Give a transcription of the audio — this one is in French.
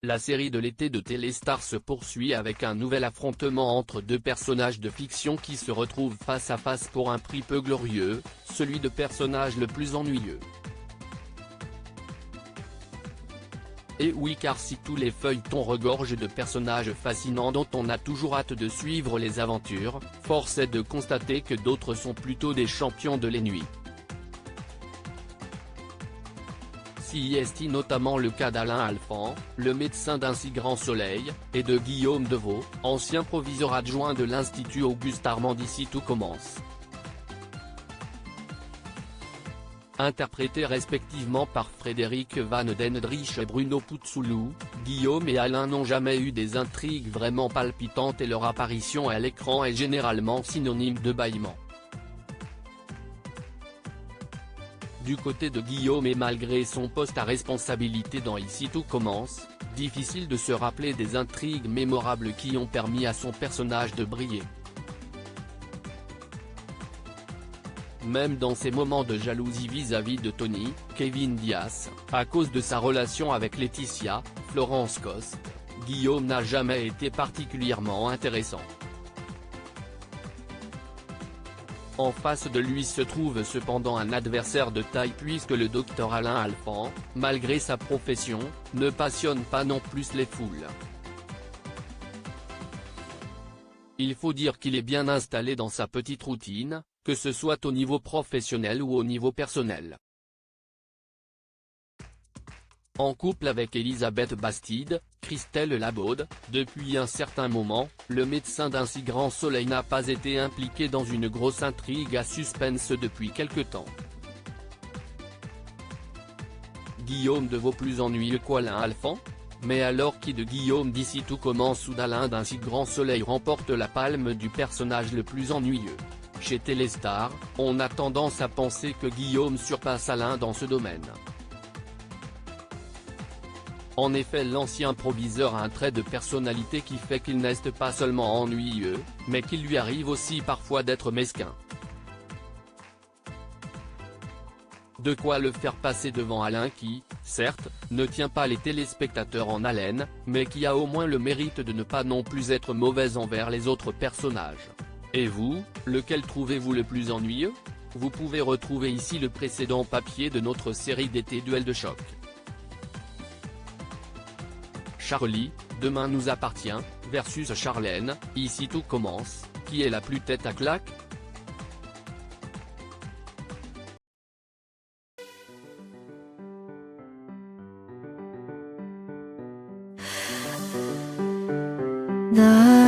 La série de l'été de Téléstar se poursuit avec un nouvel affrontement entre deux personnages de fiction qui se retrouvent face à face pour un prix peu glorieux, celui de personnage le plus ennuyeux. Et oui, car si tous les feuilletons regorgent de personnages fascinants dont on a toujours hâte de suivre les aventures, force est de constater que d'autres sont plutôt des champions de l'ennui. Si est notamment le cas d'Alain Alphand, le médecin d'un si grand soleil, et de Guillaume Deveau, ancien proviseur adjoint de l'Institut Auguste Armand d'ici tout commence. Interprétés respectivement par Frédéric Van Dendrich et Bruno Puzzolo, Guillaume et Alain n'ont jamais eu des intrigues vraiment palpitantes et leur apparition à l'écran est généralement synonyme de bâillement. Du côté de Guillaume et malgré son poste à responsabilité dans Ici tout commence, difficile de se rappeler des intrigues mémorables qui ont permis à son personnage de briller. Même dans ses moments de jalousie vis-à-vis de Tony, Kevin Diaz, à cause de sa relation avec Laetitia, Florence Coste, Guillaume n'a jamais été particulièrement intéressant. En face de lui se trouve cependant un adversaire de taille puisque le docteur Alain Alphand, malgré sa profession, ne passionne pas non plus les foules. Il faut dire qu'il est bien installé dans sa petite routine, que ce soit au niveau professionnel ou au niveau personnel. En couple avec Elisabeth Bastide, Christelle Labaude, depuis un certain moment, le médecin d'un si grand soleil n'a pas été impliqué dans une grosse intrigue à suspense depuis quelque temps. Guillaume Deveau plus ennuyeux qu'Alain Alphand? Mais alors qui de Guillaume d'ici tout commence ou d'Alain d'un si grand soleil remporte la palme du personnage le plus ennuyeux? Chez Téléstar, on a tendance à penser que Guillaume surpasse Alain dans ce domaine. En effet, l'ancien proviseur a un trait de personnalité qui fait qu'il n'est pas seulement ennuyeux, mais qu'il lui arrive aussi parfois d'être mesquin. De quoi le faire passer devant Alain qui, certes, ne tient pas les téléspectateurs en haleine, mais qui a au moins le mérite de ne pas non plus être mauvais envers les autres personnages. Et vous, lequel trouvez-vous le plus ennuyeux? Vous pouvez retrouver ici le précédent papier de notre série d'été Duel de choc. Charlie, Demain nous appartient, versus Charlène, Ici tout commence, qui est la plus tête à claque? The